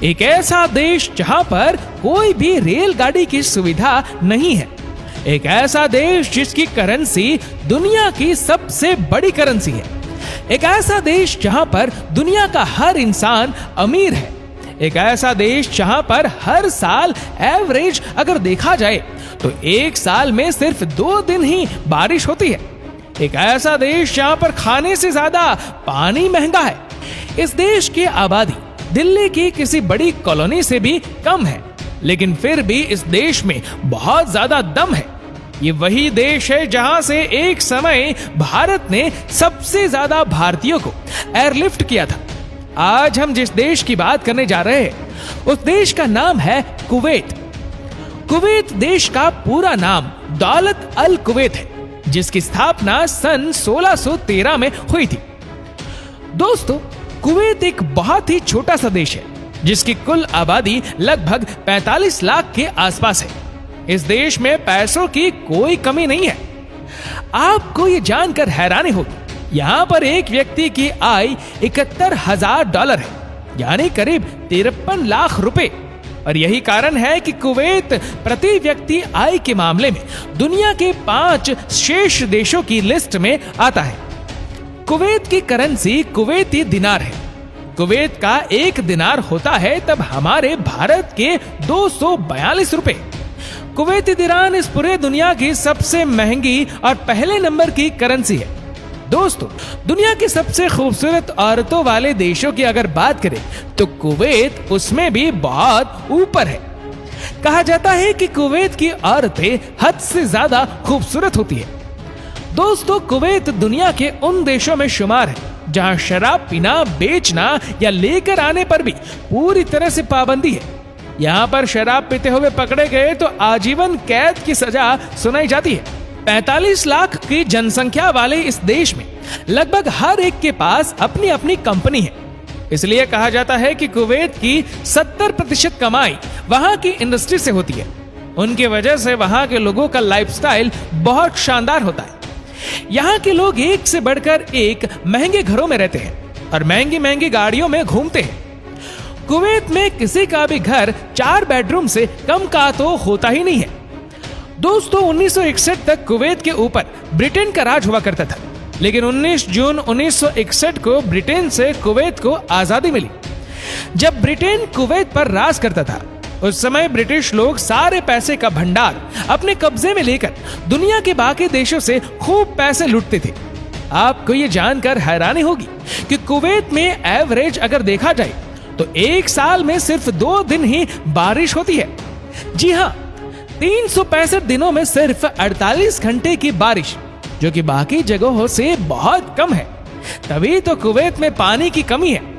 एक ऐसा देश जहां पर कोई भी रेलगाड़ी की सुविधा नहीं है। एक ऐसा देश जिसकी करेंसी दुनिया की सबसे बड़ी करेंसी है। एक ऐसा देश जहां पर दुनिया का हर इंसान अमीर है। एक ऐसा देश जहां पर हर साल एवरेज अगर देखा जाए तो एक साल में सिर्फ 2 दिन ही बारिश होती है। एक ऐसा देश जहां पर खाने से ज्यादा पानी महंगा है। इस देश की आबादी दिल्ली की किसी बड़ी कॉलोनी से भी कम है, लेकिन फिर भी इस देश में बहुत ज्यादा दम है। ये वही देश है जहां से एक समय भारत ने सबसे ज्यादा भारतीयों को एयरलिफ्ट किया था। आज हम जिस देश की बात करने जा रहे हैं उस देश का नाम है कुवैत। कुवैत देश का पूरा नाम दौलत अल कुवैत है, जिसकी स्थापना सन 1613 में हुई थी। दोस्तों, कुवैत एक बहुत ही छोटा सा देश है जिसकी कुल आबादी लगभग 45 लाख के आसपास है। इस देश में पैसों की कोई कमी नहीं है। आपको ये जानकर हैरानी होगी, यहाँ पर एक व्यक्ति की आय $71,000 है, यानी करीब 53 लाख रुपए। और यही कारण है कि कुवैत प्रति व्यक्ति आय के मामले में दुनिया के 5 शीर्ष देशों की लिस्ट में आता है। कुवैत की करेंसी कुवैती दिनार है। कुवैत का 1 दिनार होता है तब हमारे भारत के 242 रुपए। कुवैती दिनार इस पूरे दुनिया की सबसे महंगी और पहले नंबर की करेंसी है। दोस्तों, दुनिया की सबसे खूबसूरत औरतों वाले देशों की अगर बात करें तो कुवैत उसमें भी बहुत ऊपर है। कहा जाता है कि कुवैत की औरतें हद से ज्यादा खूबसूरत होती है। दोस्तों, कुवैत दुनिया के उन देशों में शुमार है जहां शराब पीना, बेचना या लेकर आने पर भी पूरी तरह से पाबंदी है। यहाँ पर शराब पीते हुए पकड़े गए तो आजीवन कैद की सजा सुनाई जाती है। 45 लाख की जनसंख्या वाले इस देश में लगभग हर एक के पास अपनी अपनी कंपनी है। इसलिए कहा जाता है कि कुवैत की 70% कमाई वहां की इंडस्ट्री से होती है। उनकी वजह से वहां के लोगों का लाइफस्टाइल बहुत शानदार होता है। यहाँ के लोग एक से बढ़कर एक महंगे घरों में रहते हैं और महंगी महंगी गाड़ियों में घूमते हैं। कुवैत में किसी का भी घर 4 बेडरूम से कम का तो होता ही नहीं है। दोस्तों, 1961 तक कुवैत के ऊपर ब्रिटेन का राज हुआ करता था, लेकिन 19 जून 1961 को ब्रिटेन से कुवैत को आजादी मिली। जब ब्रिटेन कुवैत पर राज करता था उस समय ब्रिटिश लोग सारे पैसे का भंडार अपने कब्जे में लेकर दुनिया के बाकी देशों से खूब पैसे लूटते थे। आपको ये जानकर हैरानी होगी कि कुवैत में एवरेज अगर देखा जाए तो एक साल में सिर्फ 2 दिन ही बारिश होती है। जी हाँ, 365 दिनों में सिर्फ 48 घंटे की बारिश, जो कि बाकी जगहों से बहुत कम है। तभी तो कुवैत में पानी की कमी है।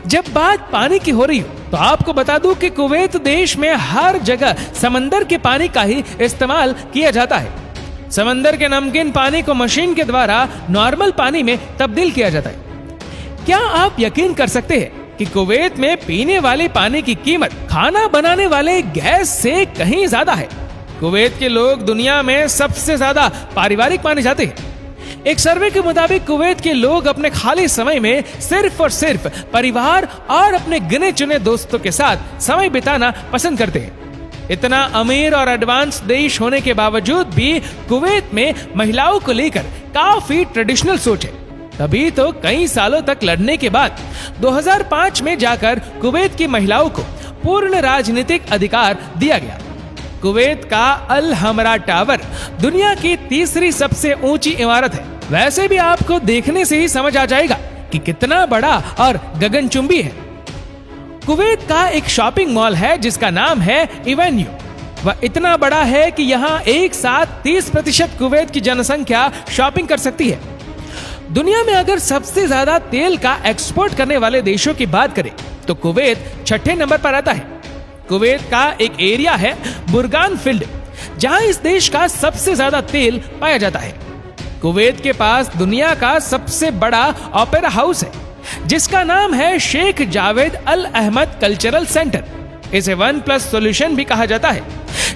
जब बात पानी की हो रही हो तो आपको बता दूं कि कुवैत देश में हर जगह समंदर के पानी का ही इस्तेमाल किया जाता है। समंदर के नमकीन पानी को मशीन के द्वारा नॉर्मल पानी में तब्दील किया जाता है। क्या आप यकीन कर सकते हैं कि कुवैत में पीने वाले पानी की कीमत खाना बनाने वाले गैस से कहीं ज्यादा है। कुवैत के लोग दुनिया में सबसे ज्यादा पारिवारिक माने जाते हैं। एक सर्वे के मुताबिक कुवैत के लोग अपने खाली समय में सिर्फ और सिर्फ परिवार और अपने गिने चुने दोस्तों के साथ समय बिताना पसंद करते हैं। इतना अमीर और एडवांस देश होने के बावजूद भी कुवैत में महिलाओं को लेकर काफी ट्रेडिशनल सोच है। तभी तो कई सालों तक लड़ने के बाद 2005 में जाकर कुवैत की महिलाओं को पूर्ण राजनीतिक अधिकार दिया गया। कुवैत का अल हमरा टावर दुनिया की 3री सबसे ऊंची इमारत है। वैसे भी आपको देखने से ही समझ आ जाएगा कि कितना बड़ा और गगनचुंबी है। कुवैत का एक शॉपिंग मॉल है जिसका नाम है एवेन्यू। वह इतना बड़ा है कि यहाँ एक साथ 30% कुवैत की जनसंख्या शॉपिंग कर सकती है। दुनिया में अगर सबसे ज्यादा तेल का एक्सपोर्ट करने वाले देशों की बात करें तो कुवैत 6ठे नंबर पर आता है। कुवैत का एक एरिया है बुरगान फील्ड, जहां इस देश का सबसे ज्यादा तेल पाया जाता है। कुवैत के पास दुनिया का सबसे बड़ा ओपेरा हाउस है जिसका नाम है शेख जावेद अल अहमद कल्चरल सेंटर। इसे 1+ सॉल्यूशन भी कहा जाता है,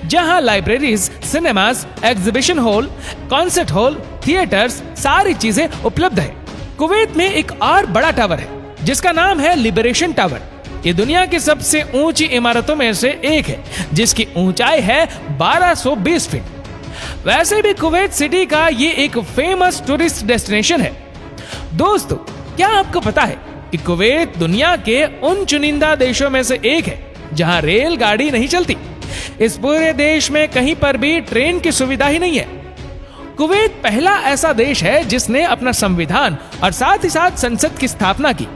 जहां libraries, cinemas, exhibition hall, concert hall, theatres सारी चीजें उपलब्ध है। कुवैत में एक और बड़ा टावर है जिसका नाम है लिबरेशन टावर। ये दुनिया की सबसे ऊंची इमारतों में से एक है, जिसकी ऊंचाई है 1220 फीट। वैसे भी कुवैत सिटी का ये एक फेमस टूरिस्ट डेस्टिनेशन है। दोस्तों, क्या आपको पता है कि कुवैत दुनिया के उन चुनिंदा देशों में से एक है जहां रेलगाड़ी नहीं चलती। इस पूरे देश में कहीं पर भी ट्रेन की सुविधा ही नहीं है। कुवैत पहला ऐसा देश है जिसने अपना संविधान और साथ ही साथ संसद की स्थापना की।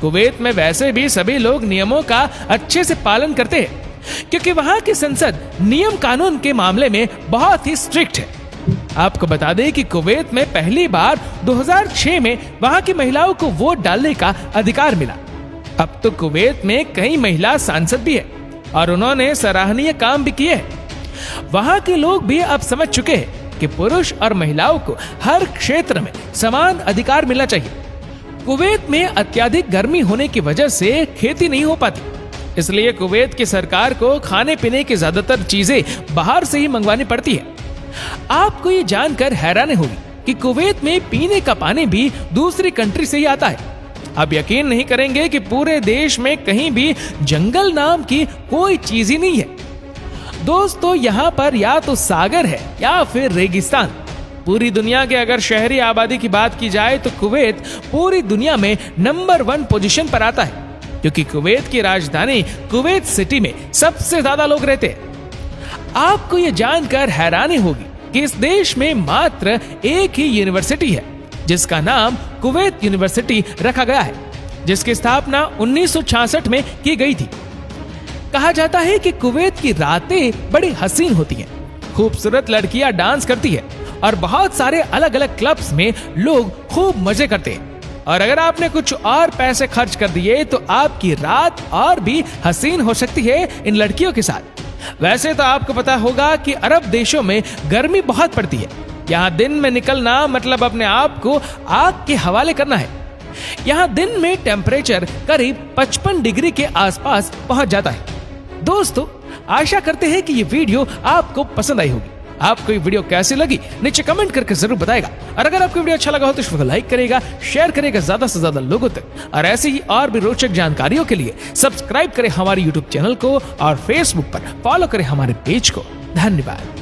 कुवैत में वैसे भी सभी लोग नियमों का अच्छे से पालन करते हैं, क्योंकि वहां की संसद नियम कानून के मामले में बहुत ही स्ट्रिक्ट है। आपको बता दें कि कुवैत में पहली बार 2006 में वहां की महिलाओं को वोट डालने का अधिकार मिला। अब तो कुवैत में कई महिला सांसद भी है और उन्होंने सराहनीय काम भी किए हैं। वहां के लोग भी अब समझ चुके हैं कि पुरुष और महिलाओं को हर क्षेत्र में समान अधिकार मिलना चाहिए। कुवैत में अत्यधिक गर्मी होने की वजह से खेती नहीं हो पाती, इसलिए कुवैत की सरकार को खाने पीने की ज्यादातर चीजें बाहर से ही मंगवानी पड़ती है। आपको ये जानकर हैरानी होगी कि कुवैत में पीने का पानी भी दूसरी कंट्री से ही आता है। आप यकीन नहीं करेंगे कि पूरे देश में कहीं भी जंगल नाम की कोई चीज ही नहीं है। दोस्तों, यहाँ पर या तो सागर है या फिर रेगिस्तान। पूरी दुनिया के अगर शहरी आबादी की बात की जाए तो कुवैत पूरी दुनिया में नंबर 1 पोजीशन पर आता है, क्योंकि कुवैत की राजधानी कुवैत सिटी में सबसे ज्यादा लोग रहते हैं। आपको ये जानकर हैरानी होगी कि इस देश में मात्र एक ही यूनिवर्सिटी है, जिसका नाम कुवैत यूनिवर्सिटी रखा गया है, जिसकी स्थापना 1966 में की गई थी। कहा जाता है कि कुवैत की रातें बड़ी हसीन होती हैं, खूबसूरत लड़कियां डांस करती है और बहुत सारे अलग अलग क्लब्स में लोग खूब मजे करते हैं। और अगर आपने कुछ और पैसे खर्च कर दिए तो आपकी रात और भी हसीन हो सकती है इन लड़कियों के साथ। वैसे तो आपको पता होगा कि अरब देशों में गर्मी बहुत पड़ती है। यहाँ दिन में निकलना मतलब अपने आप को आग के हवाले करना है। यहाँ दिन में टेम्परेचर करीब 55 डिग्री के आसपास पहुंच जाता है। दोस्तों, आशा करते हैं कि ये वीडियो आपको पसंद आई होगी। आपको ये वीडियो कैसी लगी नीचे कमेंट करके जरूर बताएगा। और अगर आपको वीडियो अच्छा लगा हो तो इसको लाइक करेगा, शेयर करेगा ज्यादा से ज्यादा लोगों तक। और ऐसे ही और भी रोचक जानकारियों के लिए सब्सक्राइब करें हमारे YouTube चैनल को और Facebook पर फॉलो करें हमारे पेज को। धन्यवाद।